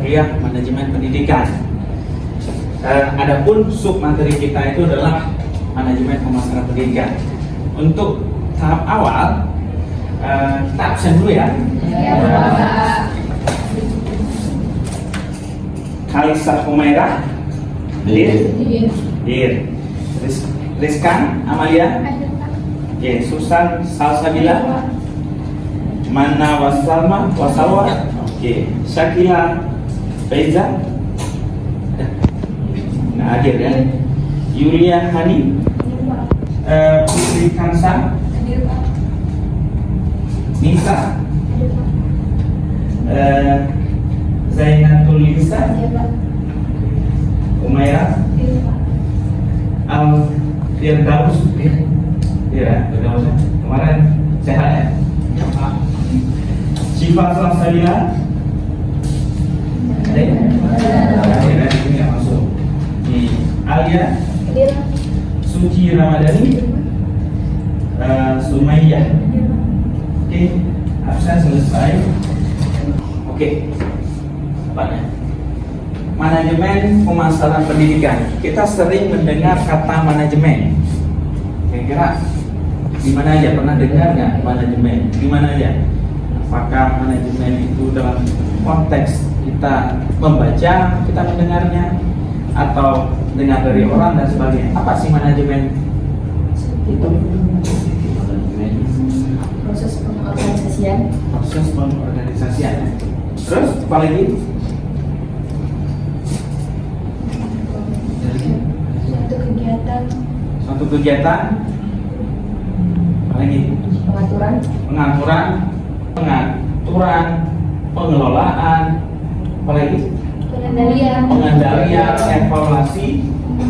kuliah manajemen pendidikan. Adapun sub materi kita itu adalah manajemen pemasaran pendidikan. Untuk tahap awal kita absen dulu ya. Kalisa Humaira, Rizkan Amalia, Susan Salsabila, Mana Wasalma Wasalwa, Syakila Faiza, hadir ya. Yulia Hani, Putri Kansa, Nisa, Zainatul Lisa, Umaira, Al Firdaus, ya, kemarin sehat ya. Syifa Salsabila, ada ya? Ini masuk. Alia, Suci Ramadhani, Sumayyah. Oke, absen selesai. Oke, apanya? Manajemen pemasaran pendidikan. Kita sering mendengar kata manajemen. Kira-kira di mana aja pernah dengar nggak manajemen? Di mana aja? Apakah manajemen itu dalam konteks kita membaca, kita mendengarnya, atau dengar dari orang dan sebagainya? Apa sih manajemen itu? Proses pengorganisasian. Proses pengorganisasian. Terus apa lagi? Suatu kegiatan. Apa lagi? Pengaturan, pengelolaan, apa lagi? Pengendalian, evaluasi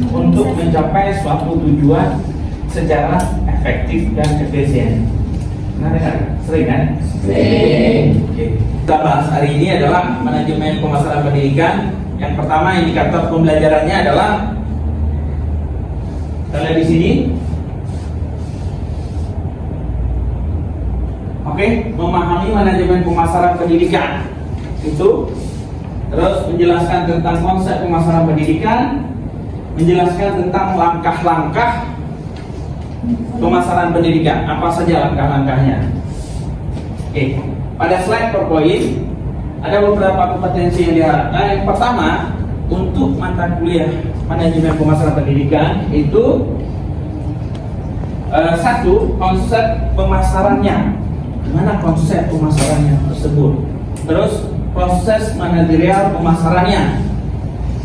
untuk mencapai suatu tujuan secara efektif dan efisien. Pernah dengar? Sering kan? Sering. Oke. Kita bahas hari ini adalah manajemen pemasaran pendidikan. Yang pertama, indikator pembelajarannya adalah kita lihat di sini. Oke, memahami manajemen pemasaran pendidikan itu, terus menjelaskan tentang konsep pemasaran pendidikan, menjelaskan tentang langkah-langkah pemasaran pendidikan, apa saja langkah-langkahnya. Oke, pada slide PowerPoint ada beberapa kompetensi yang diharapkan. Yang pertama, untuk mata kuliah manajemen pemasaran pendidikan itu satu, konsep pemasarannya. Gimana konsep pemasarannya tersebut? Terus proses manajerial pemasarannya.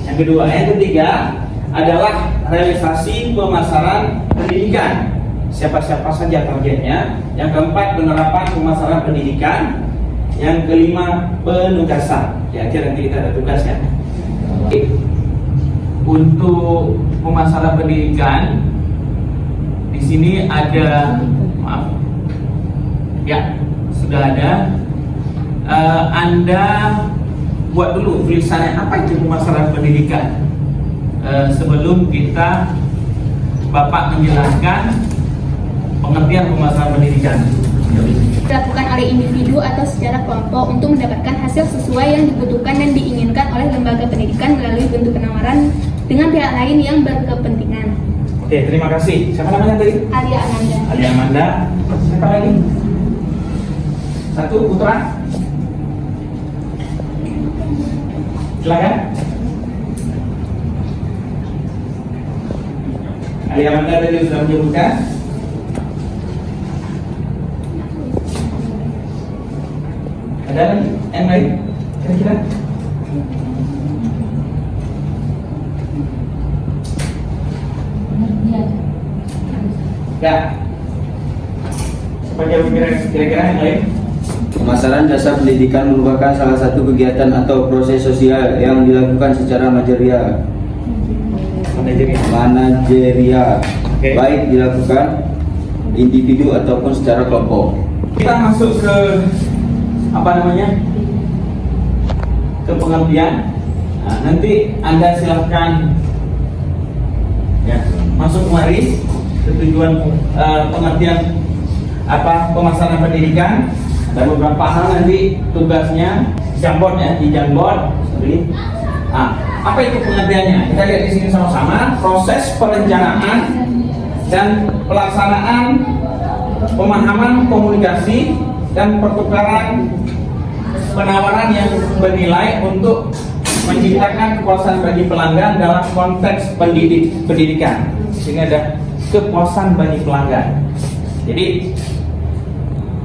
Yang kedua, yang ketiga adalah realisasi pemasaran pendidikan. Siapa-siapa saja targetnya. Yang keempat, penerapan pemasaran pendidikan. Yang kelima, penugasan. Ya, nanti kita ada tugas ya. Oke. Untuk pemasaran pendidikan di sini ada, maaf, ya sudah ada. Anda buat dulu tulisannya apa itu pemasaran pendidikan. Sebelum Bapak menjelaskan pengertian pemasaran pendidikan. Dilakukan oleh individu atau secara kelompok untuk mendapatkan hasil sesuai yang dibutuhkan dan diinginkan oleh lembaga pendidikan melalui bentuk penawaran dengan pihak lain yang berkepentingan. Oke, terima kasih. Siapa namanya tadi? Alia Amanda. Alia Amanda. Siapa lagi? Satu, Putra. Silakan. Alia Amanda tadi sudah menyebutkan. Ada lagi yang lain? Kira-kira? Ya. Sebagai kira-kira yang lain? Pemasaran jasa pendidikan merupakan salah satu kegiatan atau proses sosial yang dilakukan secara manajerial, Okay. Baik dilakukan individu ataupun secara kelompok. Kita masuk ke ke pengertian. Nah, nanti Anda silahkan ya, masuk kemari ke tujuan pengertian pemasaran pendidikan. Ada beberapa hal nanti tugasnya Jamboard ya, di Jamboard. Sorry. Apa itu pengertiannya? Kita lihat di sini sama-sama. Proses perencanaan dan pelaksanaan pemahaman komunikasi dan pertukaran penawaran yang bernilai untuk menciptakan kepuasan bagi pelanggan dalam konteks pendidikan. Di sini ada kepuasan bagi pelanggan. Jadi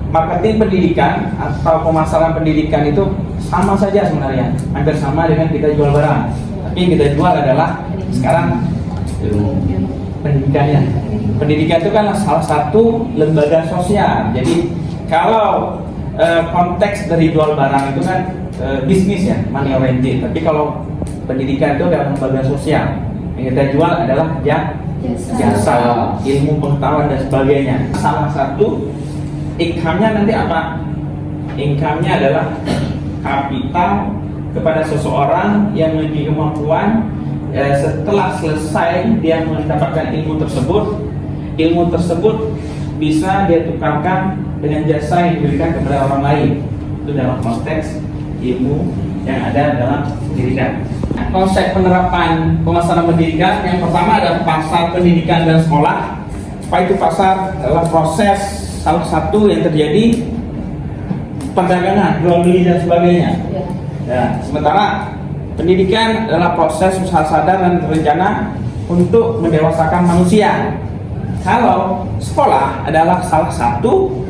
marketing pendidikan atau pemasaran pendidikan itu sama saja sebenarnya, hampir sama dengan kita jual barang. Tapi yang kita jual adalah sekarang pendidikannya. Pendidikan itu kan salah satu lembaga sosial. Jadi kalau konteks dari jual barang itu kan bisnis ya, money oriented. Tapi kalau pendidikan itu adalah lembaga sosial. Yang kita jual adalah jasa, ilmu pengetahuan dan sebagainya. Salah satu income-nya nanti apa? Income-nya adalah kapital kepada seseorang yang memiliki kemampuan setelah selesai dia mendapatkan ilmu tersebut bisa dia tukarkan dengan jasa yang diberikan kepada orang lain. Itu dalam konteks ilmu yang ada dalam pendidikan. Konsep penerapan pemasaran pendidikan yang pertama adalah pasar pendidikan dan sekolah. Apa itu pasar? Adalah proses salah satu yang terjadi perdagangan, jual beli dan sebagainya. Ya, sementara pendidikan adalah proses usaha sadar dan terencana untuk mendewasakan manusia. Kalau sekolah adalah salah satu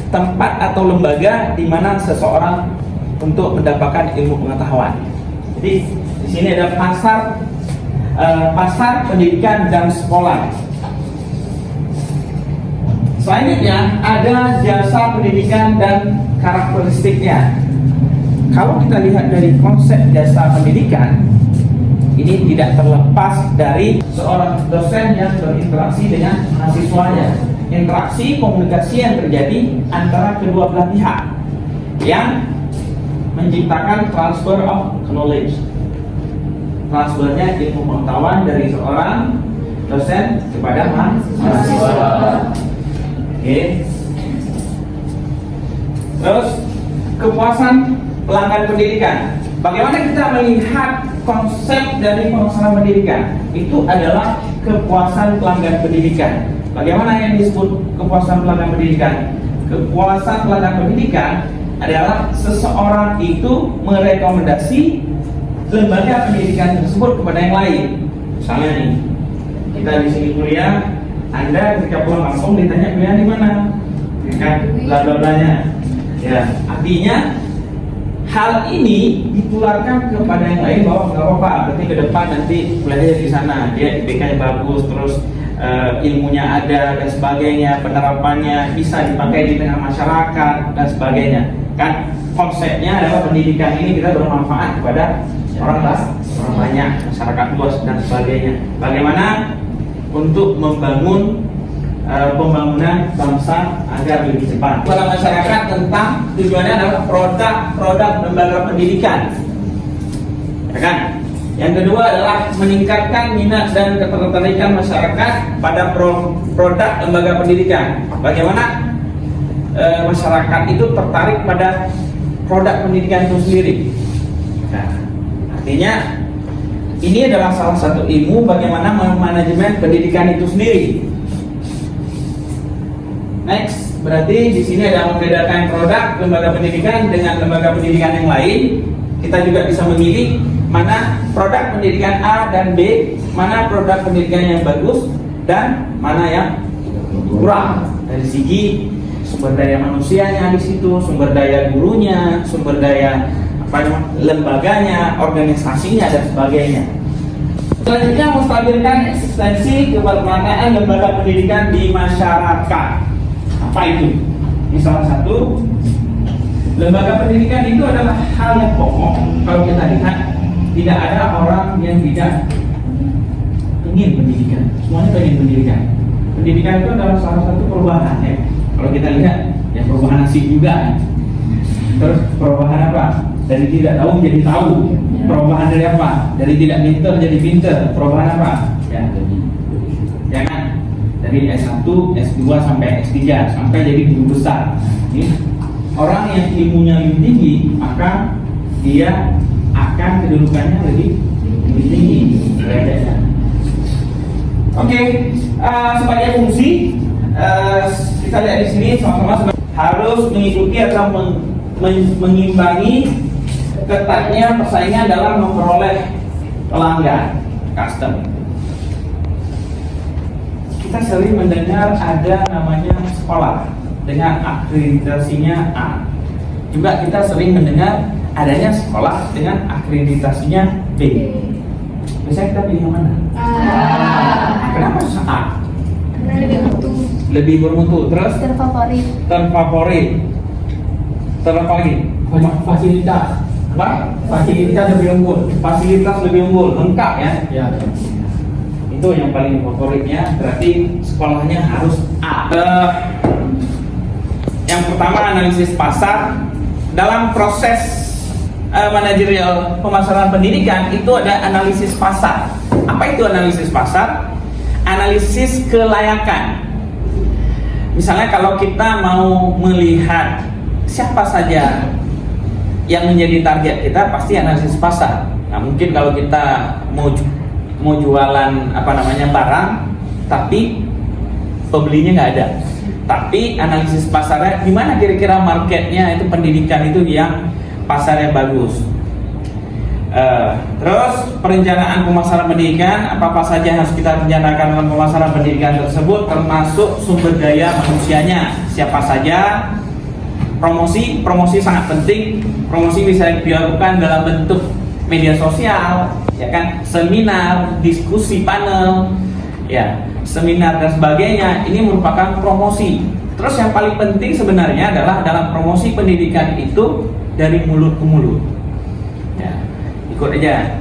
tempat atau lembaga di mana seseorang untuk mendapatkan ilmu pengetahuan. Jadi di sini ada pasar pendidikan dan sekolah. Selanjutnya ada jasa pendidikan dan karakteristiknya. Kalau kita lihat dari konsep jasa pendidikan, ini tidak terlepas dari seorang dosen yang berinteraksi dengan mahasiswanya. Interaksi komunikasi yang terjadi antara kedua belah pihak yang menciptakan transfer of knowledge. Transfernya ilmu pengetahuan dari seorang dosen kepada mahasiswa. Oke. Terus kepuasan pelanggan pendidikan. Bagaimana kita melihat konsep dari pemasaran pendidikan? Itu adalah kepuasan pelanggan pendidikan. Bagaimana yang disebut kepuasan pelanggan pendidikan? Kepuasan pelanggan pendidikan adalah seseorang itu merekomendasi lembaga pendidikan tersebut kepada yang lain. Misalnya nih, kita di sini kuliah, Anda ketika pulang kampung ditanya kuliah di mana? Kan bla bla blanya. Ya, artinya hal ini ditularkan kepada yang lain bahwa nggak apa-apa, berarti ke depan nanti kuliahnya di sana, dia IPK-nya bagus, terus ilmunya ada dan sebagainya, penerapannya bisa dipakai di tengah masyarakat dan sebagainya. Kan konsepnya adalah pendidikan ini kita bermanfaat kepada orang banyak, masyarakat luas dan sebagainya. Bagaimana untuk membangun pembangunan bangsa agar lebih cepat. Kepada masyarakat tentang tujuannya adalah produk lembaga pendidikan, ya kan? Yang kedua adalah meningkatkan minat dan ketertarikan masyarakat pada produk lembaga pendidikan. Bagaimana masyarakat itu tertarik pada produk pendidikan itu sendiri. Nah, artinya ini adalah salah satu ilmu bagaimana manajemen pendidikan itu sendiri. Next, berarti di sini ada membedakan produk lembaga pendidikan dengan lembaga pendidikan yang lain. Kita juga bisa memilih mana produk pendidikan A dan B, mana produk pendidikan yang bagus dan mana yang kurang dari segi sumber daya manusianya di situ, sumber daya gurunya, sumber daya lembaganya, organisasinya dan sebagainya. Selanjutnya menstabilkan eksistensi kebermanfaatan lembaga pendidikan di masyarakat. Apa itu? Ini salah satu. Lembaga pendidikan itu adalah hal yang pokok. Kalau kita lihat, tidak ada orang yang tidak ingin pendidikan. Semuanya ingin pendidikan. Pendidikan itu adalah salah satu perubahan ya. Kalau kita lihat, ya perubahan nasib juga. Terus perubahan apa? Dari tidak tahu menjadi tahu. Perubahan dari apa? Dari tidak pintar jadi pintar. Perubahan apa? Ya kan? Dari S1, S2 sampai S3 sampai jadi guru besar. Orang yang ilmunya lebih tinggi maka dia akan kedudukannya lebih tinggi derajatnya. Oke, sebagai fungsi kita lihat di sini sama-sama harus mengikuti atau mengimbangi ketatnya persaingan dalam memperoleh pelanggan custom. Kita sering mendengar ada namanya sekolah dengan akreditasinya A. Juga kita sering mendengar adanya sekolah dengan akreditasinya B. Biasanya kita pilih yang mana? Kenapa A? Karena lebih mutu, Lebih bermutu. Terus terfavorit. terfavorit. Terapalagi? Fasilitas. Apa? Fasilitas lebih unggul. Fasilitas lebih unggul, lengkap ya. Ya. Itu yang paling favoritnya, berarti sekolahnya harus A. Yang pertama, analisis pasar. Dalam proses manajerial pemasaran pendidikan itu ada analisis pasar. Apa itu analisis pasar? Analisis kelayakan. Misalnya kalau kita mau melihat siapa saja yang menjadi target kita, pasti analisis pasar. Nah, mungkin kalau kita mau jualan barang, tapi pembelinya nggak ada. Tapi analisis pasarnya, di mana kira-kira marketnya itu pendidikan itu yang pasarnya bagus. Terus perencanaan pemasaran pendidikan, apa saja yang harus kita rencanakan dalam pemasaran pendidikan tersebut, termasuk sumber daya manusianya, siapa saja. Promosi sangat penting. Promosi bisa dilakukan dalam bentuk media sosial, ya kan, seminar, diskusi panel, ya, seminar dan sebagainya. Ini merupakan promosi. Terus yang paling penting sebenarnya adalah dalam promosi pendidikan itu dari mulut ke mulut. Ya, ikut aja.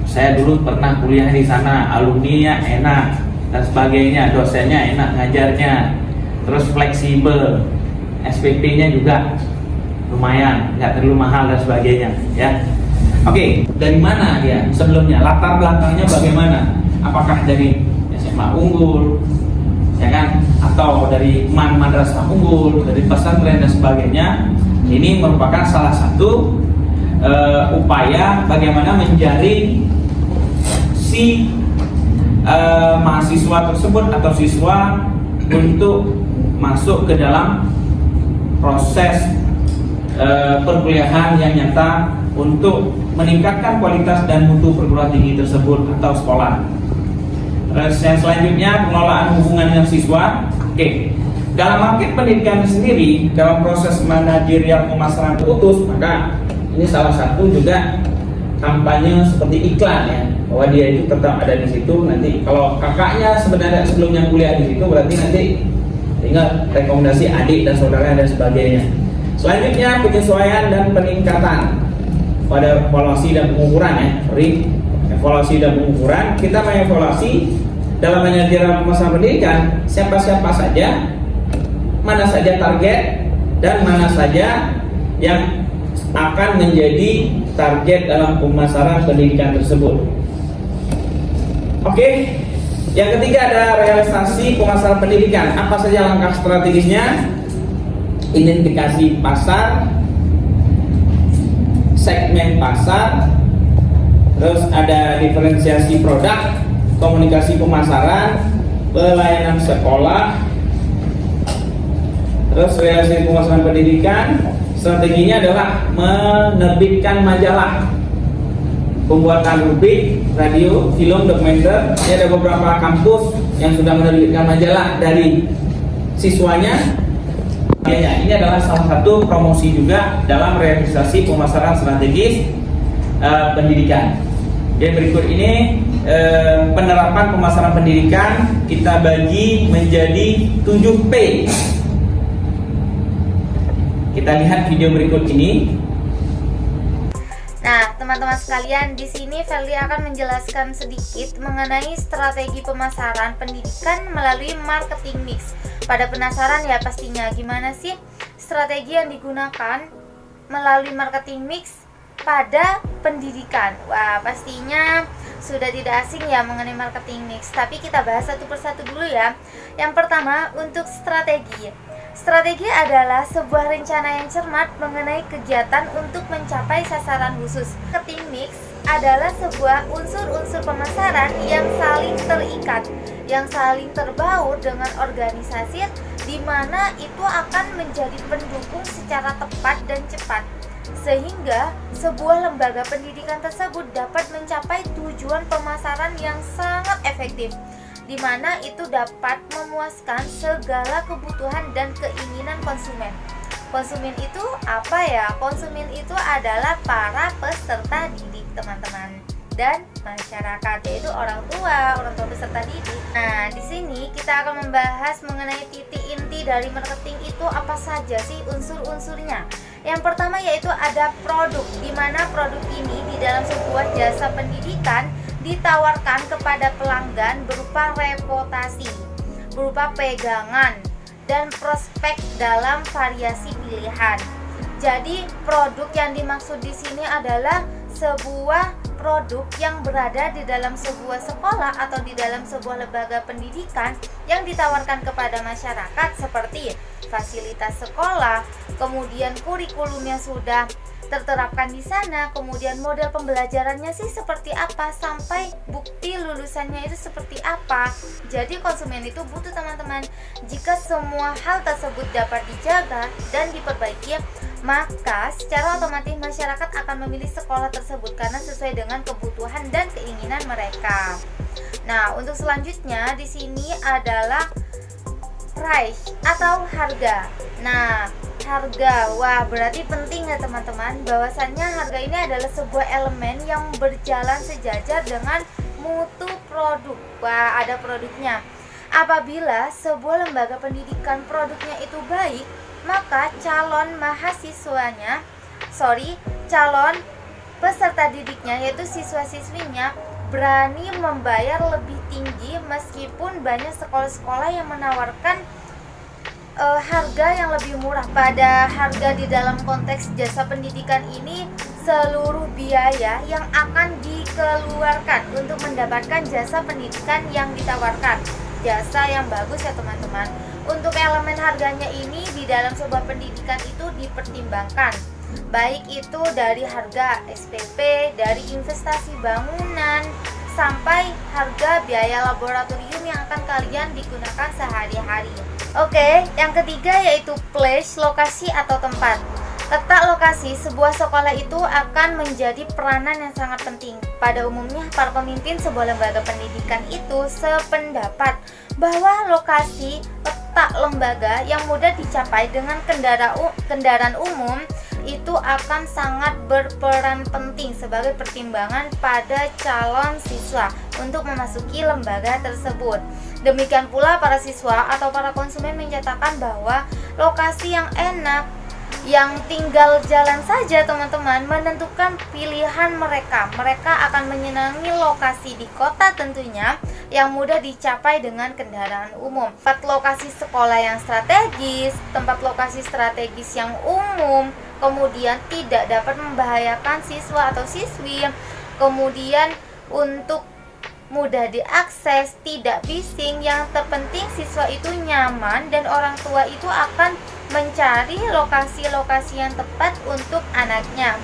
Saya dulu pernah kuliah di sana, alumninya enak dan sebagainya, dosennya enak ngajarnya, terus fleksibel, SPP-nya juga lumayan, nggak terlalu mahal dan sebagainya, ya. Oke, dari mana dia sebelumnya? Latar belakangnya bagaimana? Apakah dari SMA unggul, ya kan? Atau dari madrasah unggul, dari pesantren dan sebagainya? Ini merupakan salah satu upaya bagaimana menjaring si mahasiswa tersebut atau siswa untuk masuk ke dalam proses perkuliahan yang nyata untuk meningkatkan kualitas dan mutu perguruan tinggi tersebut atau sekolah. Terus yang selanjutnya, pengelolaan hubungan dengan siswa. Oke, dalam market pendidikan sendiri, dalam proses manajerial pemasaran putus, maka ini salah satu juga kampanye seperti iklan, ya, bahwa dia itu tetap ada di situ. Nanti kalau kakaknya sebenarnya sebelumnya kuliah di situ, berarti nanti tinggal rekomendasi adik dan saudara dan sebagainya. Selanjutnya, penyesuaian dan peningkatan pada evaluasi dan pengukuran, ya. Evaluasi dan pengukuran, kita mengevaluasi dalam manajerial pemasaran pendidikan siapa-siapa saja, mana saja target, dan mana saja yang akan menjadi target dalam pemasaran pendidikan tersebut. Oke. Yang ketiga ada realisasi pemasaran pendidikan. Apa saja langkah strategisnya? Identifikasi pasar, segmen pasar, terus ada diferensiasi produk, komunikasi pemasaran, pelayanan sekolah, terus realisasi pemasaran pendidikan. Strateginya adalah menerbitkan majalah, pembuatan rubrik, radio, film, dokumenter. Ini ada beberapa kampus yang sudah menerbitkan majalah dari siswanya. Ini adalah salah satu promosi juga dalam realisasi pemasaran strategis pendidikan. Yang berikut ini penerapan pemasaran pendidikan kita bagi menjadi 7P. Kita lihat video berikut ini. Nah, teman-teman sekalian, di sini Feli akan menjelaskan sedikit mengenai strategi pemasaran pendidikan melalui marketing mix. Pada penasaran ya pastinya gimana sih strategi yang digunakan melalui marketing mix pada pendidikan? Wah, pastinya sudah tidak asing ya mengenai marketing mix. Tapi kita bahas satu persatu dulu ya. Yang pertama, untuk strategi. Strategi adalah sebuah rencana yang cermat mengenai kegiatan untuk mencapai sasaran khusus. Marketing mix adalah sebuah unsur-unsur pemasaran yang saling terikat, yang saling terbaur dengan organisasi, di mana itu akan menjadi pendukung secara tepat dan cepat, sehingga sebuah lembaga pendidikan tersebut dapat mencapai tujuan pemasaran yang sangat efektif, di mana itu dapat memuaskan segala kebutuhan dan keinginan konsumen. Konsumen itu apa ya? Konsumen itu adalah para peserta didik, teman-teman, dan masyarakat, yaitu orang tua peserta didik. Nah, di sini kita akan membahas mengenai titik inti dari marketing itu apa saja sih unsur-unsurnya. Yang pertama yaitu ada produk, di mana produk ini di dalam sebuah jasa pendidikan ditawarkan kepada pelanggan berupa reputasi, berupa pegangan, dan prospek dalam variasi pilihan. Jadi produk yang dimaksud di sini adalah sebuah produk yang berada di dalam sebuah sekolah atau di dalam sebuah lembaga pendidikan yang ditawarkan kepada masyarakat, seperti fasilitas sekolah, kemudian kurikulumnya sudah terterapkan di sana, kemudian model pembelajarannya sih seperti apa, sampai bukti lulusannya itu seperti apa. Jadi konsumen itu butuh, teman-teman. Jika semua hal tersebut dapat dijaga dan diperbaiki, maka secara otomatis masyarakat akan memilih sekolah tersebut karena sesuai dengan kebutuhan dan keinginan mereka. Nah, untuk selanjutnya di sini adalah price atau harga. Nah, harga, wah berarti penting ya teman-teman, bahwasannya harga ini adalah sebuah elemen yang berjalan sejajar dengan mutu produk. Wah, ada produknya. Apabila sebuah lembaga pendidikan produknya itu baik, maka calon peserta didiknya, yaitu siswa-siswinya, berani membayar lebih tinggi meskipun banyak sekolah-sekolah yang menawarkan harga yang lebih murah. Pada harga di dalam konteks jasa pendidikan ini, seluruh biaya yang akan dikeluarkan untuk mendapatkan jasa pendidikan yang ditawarkan, jasa yang bagus ya teman-teman. Untuk elemen harganya ini di dalam sebuah pendidikan itu dipertimbangkan, baik itu dari harga SPP, dari investasi bangunan, sampai harga biaya laboratorium yang akan kalian digunakan sehari-hari. Oke, yang ketiga yaitu place, lokasi atau tempat. Letak lokasi sebuah sekolah itu akan menjadi peranan yang sangat penting. Pada umumnya, para pemimpin sebuah lembaga pendidikan itu sependapat bahwa lokasi letak lembaga yang mudah dicapai dengan kendaraan umum itu akan sangat berperan penting sebagai pertimbangan pada calon siswa untuk memasuki lembaga tersebut. Demikian pula para siswa atau para konsumen menyatakan bahwa lokasi yang enak, yang tinggal jalan saja teman-teman, menentukan pilihan mereka. Mereka akan menyenangi lokasi di kota tentunya, yang mudah dicapai dengan kendaraan umum. Tempat lokasi sekolah yang strategis, tempat lokasi strategis yang umum, kemudian tidak dapat membahayakan siswa atau siswi, kemudian untuk mudah diakses, tidak bising, yang terpenting siswa itu nyaman dan orang tua itu akan mencari lokasi-lokasi yang tepat untuk anaknya.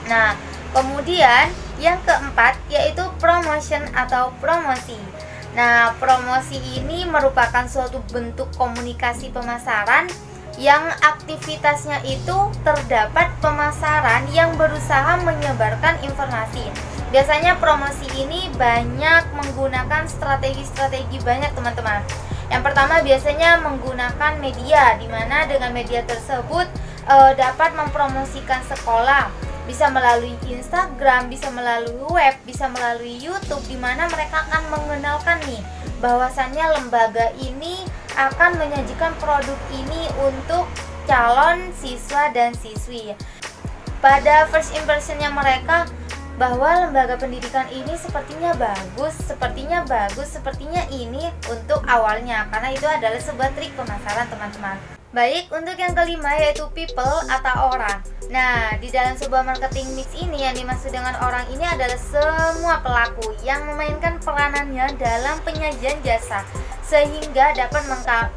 Nah, kemudian yang keempat yaitu promotion atau promosi. Nah, promosi ini merupakan suatu bentuk komunikasi pemasaran yang aktivitasnya itu terdapat pemasaran yang berusaha menyebarkan informasi. Biasanya promosi ini banyak menggunakan strategi-strategi banyak teman-teman. Yang pertama biasanya menggunakan media, di mana dengan media tersebut dapat mempromosikan sekolah. Bisa melalui Instagram, bisa melalui web, bisa melalui YouTube, di mana mereka akan mengenalkan nih bahwasannya lembaga ini akan menyajikan produk ini untuk calon siswa dan siswi. Pada first impressionnya mereka bahwa lembaga pendidikan ini sepertinya bagus, sepertinya ini untuk awalnya, karena itu adalah sebuah trik pemasaran teman-teman. Baik, untuk yang kelima yaitu people atau orang. Nah, di dalam sebuah marketing mix ini yang dimaksud dengan orang ini adalah semua pelaku yang memainkan peranannya dalam penyajian jasa, sehingga dapat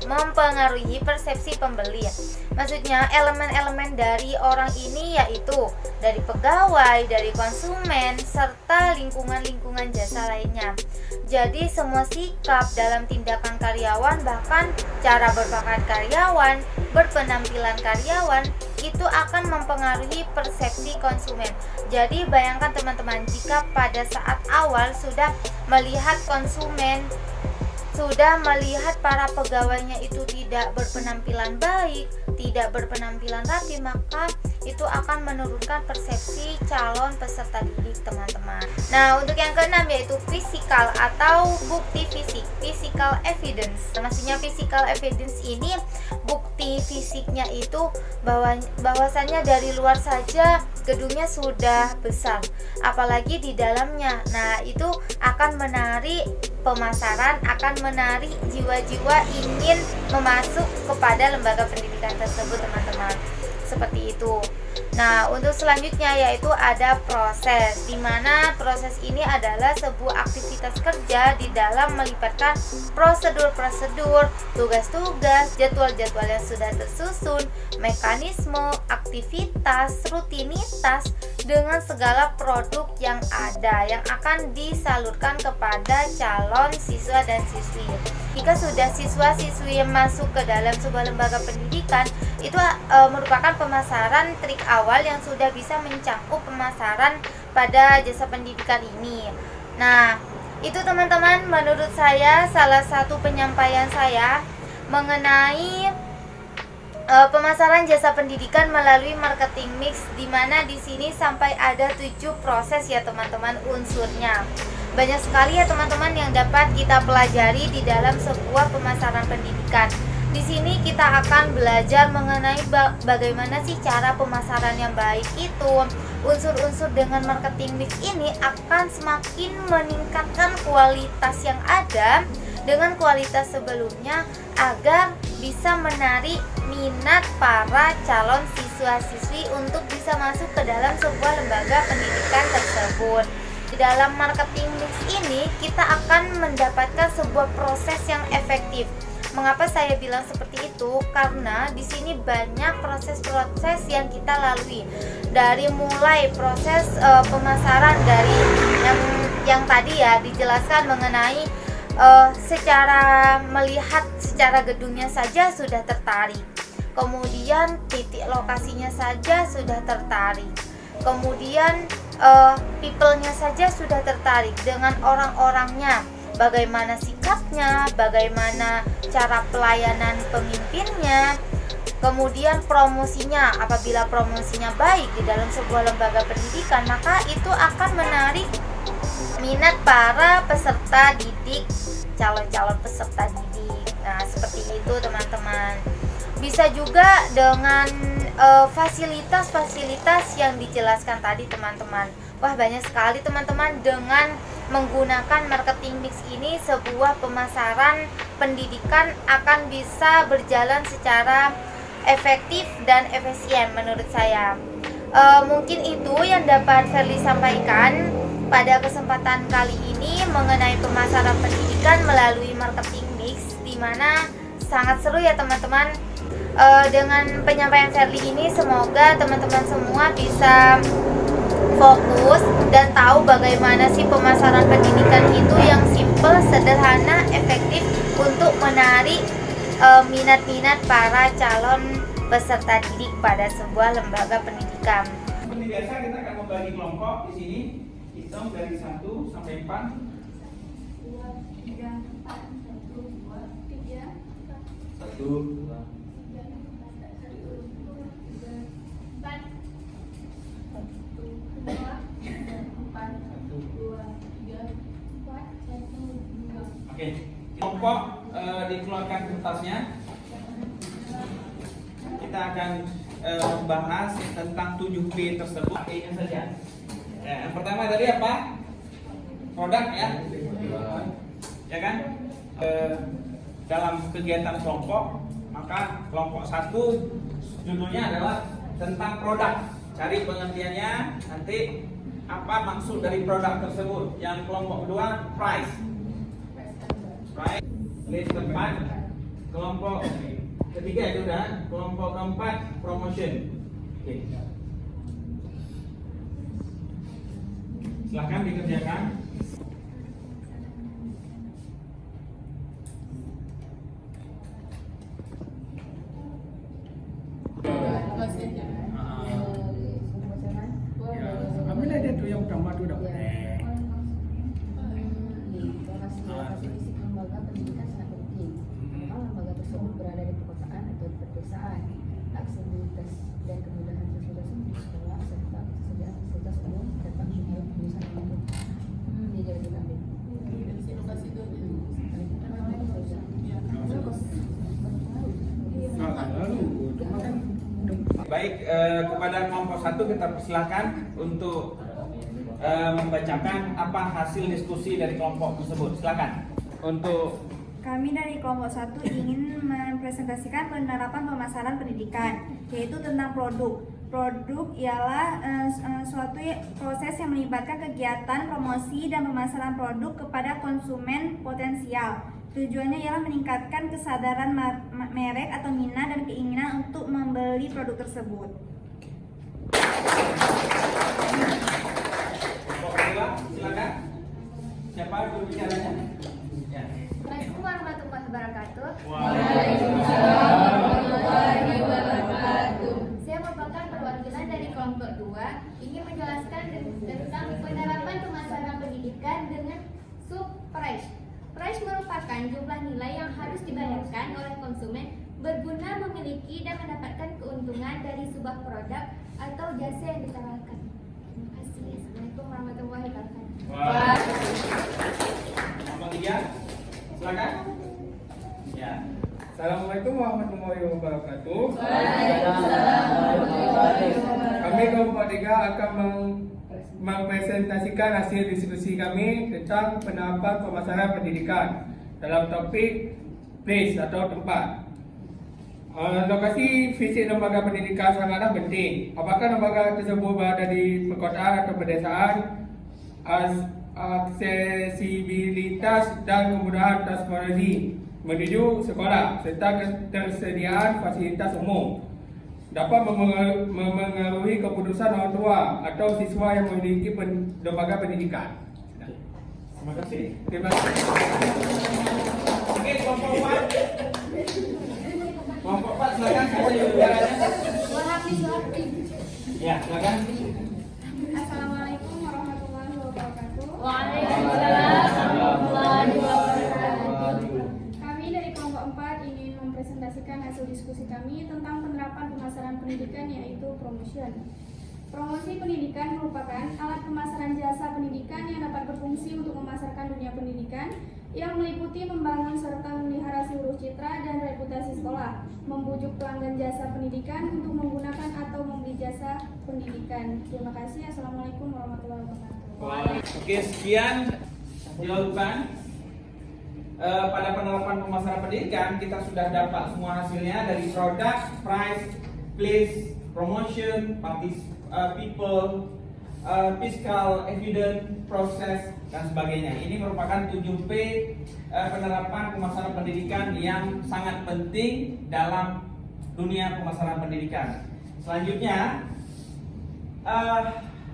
mempengaruhi persepsi pembeli. Maksudnya elemen-elemen dari orang ini yaitu dari pegawai, dari konsumen, serta lingkungan-lingkungan jasa lainnya. Jadi semua sikap dalam tindakan karyawan, bahkan cara berpakaian karyawan, berpenampilan karyawan, itu akan mempengaruhi persepsi konsumen. Jadi bayangkan teman-teman, jika pada saat awal sudah melihat konsumen, sudah melihat para pegawainya itu tidak berpenampilan baik, tidak berpenampilan rapi, maka itu akan menurunkan persepsi calon peserta didik, teman-teman. Nah, untuk yang keenam yaitu fisikal atau bukti fisik, physical evidence. Maksudnya physical evidence ini bukti fisiknya itu bahwasannya dari luar saja gedungnya sudah besar, apalagi di dalamnya. Nah, itu akan menarik pemasaran, akan menarik jiwa-jiwa ingin memasuk kepada lembaga pendidikan tersebut, teman-teman. Seperti itu. Nah, untuk selanjutnya yaitu ada proses, di mana proses ini adalah sebuah aktivitas kerja di dalam melibatkan prosedur-prosedur, tugas-tugas, jadwal-jadwal yang sudah tersusun, mekanisme, aktivitas, rutinitas dengan segala produk yang ada yang akan disalurkan kepada calon siswa dan siswi. Jika sudah siswa-siswi yang masuk ke dalam sebuah lembaga pendidikan, itu merupakan pemasaran trik awal yang sudah bisa mencakup pemasaran pada jasa pendidikan ini. Nah, itu teman-teman menurut saya salah satu penyampaian saya mengenai pemasaran jasa pendidikan melalui marketing mix, di mana di sini sampai ada 7 proses ya teman-teman unsurnya. Banyak sekali ya teman-teman yang dapat kita pelajari di dalam sebuah pemasaran pendidikan. Di sini kita akan belajar mengenai bagaimana sih cara pemasaran yang baik itu. Unsur-unsur dengan marketing mix ini akan semakin meningkatkan kualitas yang ada dengan kualitas sebelumnya agar bisa menarik minat para calon siswa-siswi untuk bisa masuk ke dalam sebuah lembaga pendidikan tersebut. Di dalam marketing mix ini kita akan mendapatkan sebuah proses yang efektif. Mengapa saya bilang seperti itu? Karena di sini banyak proses-proses yang kita lalui. Dari mulai proses pemasaran dari yang tadi ya dijelaskan mengenai secara melihat secara gedungnya saja sudah tertarik. Kemudian titik lokasinya saja sudah tertarik. Kemudian people-nya saja sudah tertarik dengan orang-orangnya. Bagaimana sikapnya, bagaimana cara pelayanan pemimpinnya, kemudian promosinya. Apabila promosinya baik di dalam sebuah lembaga pendidikan, maka itu akan menarik minat para peserta didik, calon-calon peserta didik. Nah, seperti itu teman-teman. Bisa juga dengan fasilitas-fasilitas yang dijelaskan tadi teman-teman. Wah, banyak sekali teman-teman. Dengan menggunakan marketing mix ini, sebuah pemasaran pendidikan akan bisa berjalan secara efektif dan efisien menurut saya. Mungkin itu yang dapat Verly sampaikan pada kesempatan kali ini mengenai pemasaran pendidikan melalui marketing mix, di mana sangat seru ya teman-teman. Dengan penyampaian Verly ini semoga teman-teman semua bisa fokus dan tahu bagaimana sih pemasaran pendidikan itu yang simple, sederhana, efektif untuk menarik minat-minat para calon peserta didik pada sebuah lembaga pendidikan. Seperti biasa kita akan membagi kelompok di sini. Hitung dari 1 sampai 4. 1, 2, 3, 4, 1, 2, 3, 1, 2. Oke, kelompok dikeluarkan kertasnya. Kita akan membahas tentang 7P tersebut. P-nya saja. Yang pertama tadi apa? Produk ya, ya kan? Dalam kegiatan kelompok, maka kelompok 1 judulnya adalah tentang produk. Cari pengertiannya, nanti apa maksud dari produk tersebut. Yang kelompok kedua price. list keempat, kelompok ketiga itu udah, kelompok keempat promotion. Oke. Silahkan dikerjakan. Ambil aja tuh yang pertama tuh dapat. Lokasi fisik lembaga pendidikan sangat penting. Karena lembaga tersebut berada di perkotaan atau di pedesaan. Aksesibilitas dan kemudahan siswa tersebut di sekolah serta ketersediaan fasilitas umum dapat menjadi jurusan yang mampu. Dia jadi ambil. Baik, kepada kelompok 1 kita persilakan untuk membacakan apa hasil diskusi dari kelompok tersebut. Silakan. Untuk Kami dari kelompok 1 ingin mempresentasikan penerapan pemasaran pendidikan, yaitu tentang produk. Produk ialah suatu proses yang melibatkan kegiatan promosi dan pemasaran produk kepada konsumen potensial. Tujuannya ialah meningkatkan kesadaran merek atau minat dan keinginan untuk membeli produk tersebut. kelompok kedua, silakan. Siapa berbicaranya? Ya. Assalamualaikum warahmatullahi wabarakatuh. Saya merupakan perwakilan dari kelompok 2 ingin menjelaskan tentang penerapan pemasaran pendidikan dengan sub-price. Price merupakan jumlah nilai yang harus dibayarkan oleh konsumen berguna memiliki dan mendapatkan keuntungan dari sebuah produk atau jasa yang ditawarkan. Terima kasih. Assalamualaikum warahmatullahi wabarakatuh. Kelompok 3, silakan. Ya. Assalamualaikum warahmatullahi wabarakatuh. Kami kelompok 3 akan mempresentasikan hasil diskusi kami tentang penerapan pemasaran pendidikan dalam topik place atau tempat. Lokasi fisik lembaga pendidikan sangatlah penting. Apakah lembaga tersebut berada di perkotaan atau pedesaan? Aksesibilitas dan kemudahan transportasi menuju sekolah serta ketersediaan fasilitas umum dapat memengaruhi keputusan orang tua atau siswa yang memiliki lembaga pendidikan. Terima kasih. Terima kasih. Oke, kelompok 4. Kelompok 4, silakan. Siapa yang berbicaranya? Ya, silakan. Assalamualaikum warahmatullahi wabarakatuh. Kami dari kelompok 4 ingin mempresentasikan hasil diskusi kami tentang penerapan pemasaran pendidikan, yaitu promotion. Promosi pendidikan merupakan alat pemasaran jasa pendidikan yang dapat berfungsi untuk memasarkan dunia pendidikan yang meliputi membangun serta memelihara seluruh citra dan reputasi sekolah, membujuk pelanggan jasa pendidikan untuk menggunakan atau membeli jasa pendidikan. Terima kasih. Assalamualaikum warahmatullahi wabarakatuh. Oke, sekian dilakukan. Pada penerapan pemasaran pendidikan kita sudah dapat semua hasilnya dari produk, price, place, promotion, people, fiscal, evidence, proses, dan sebagainya. Ini merupakan 7P penerapan pemasaran pendidikan yang sangat penting dalam dunia pemasaran pendidikan. Selanjutnya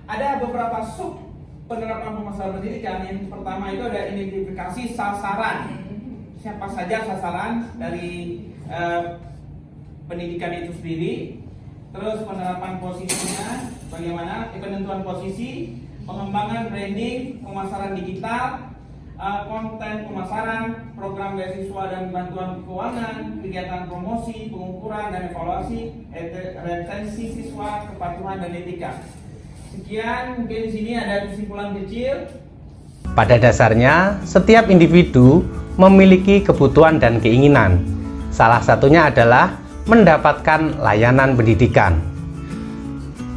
ada beberapa sub penerapan pemasaran pendidikan. Yang pertama itu ada identifikasi sasaran. Siapa saja sasaran dari pendidikan itu sendiri. Terus penerapan posisinya, bagaimana penentuan posisi, pengembangan branding, pemasaran digital, konten pemasaran, program beasiswa dan bantuan keuangan, kegiatan promosi, pengukuran dan evaluasi, retensi siswa, kepatuhan dan etika. Sekian, mungkin di sini ada kesimpulan kecil. Pada dasarnya, setiap individu memiliki kebutuhan dan keinginan. Salah satunya adalah mendapatkan layanan pendidikan.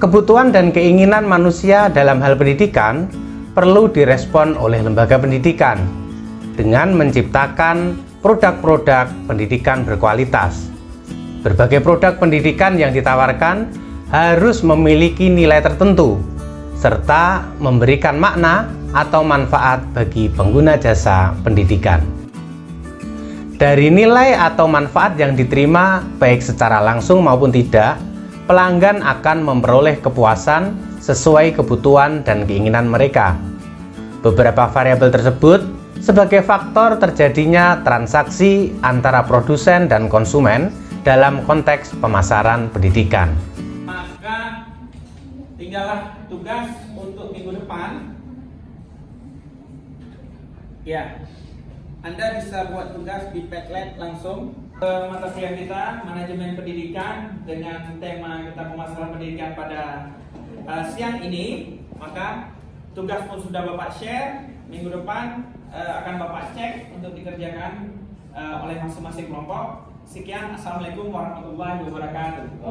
Kebutuhan dan keinginan manusia dalam hal pendidikan perlu direspon oleh lembaga pendidikan dengan menciptakan produk-produk pendidikan berkualitas. Berbagai produk pendidikan yang ditawarkan harus memiliki nilai tertentu serta memberikan makna atau manfaat bagi pengguna jasa pendidikan. Dari nilai atau manfaat yang diterima baik secara langsung maupun tidak, pelanggan akan memperoleh kepuasan sesuai kebutuhan dan keinginan mereka. Beberapa variabel tersebut sebagai faktor terjadinya transaksi antara produsen dan konsumen dalam konteks pemasaran pendidikan. Maka tinggallah tugas untuk minggu depan. Ya, Anda bisa buat tugas di Padlet langsung. Mata kuliah kita manajemen pendidikan dengan tema kita pemasaran pendidikan pada siang ini. Maka tugas pun sudah Bapak share. Minggu depan akan Bapak cek untuk dikerjakan oleh masing-masing kelompok. Sekian, assalamualaikum warahmatullahi wabarakatuh.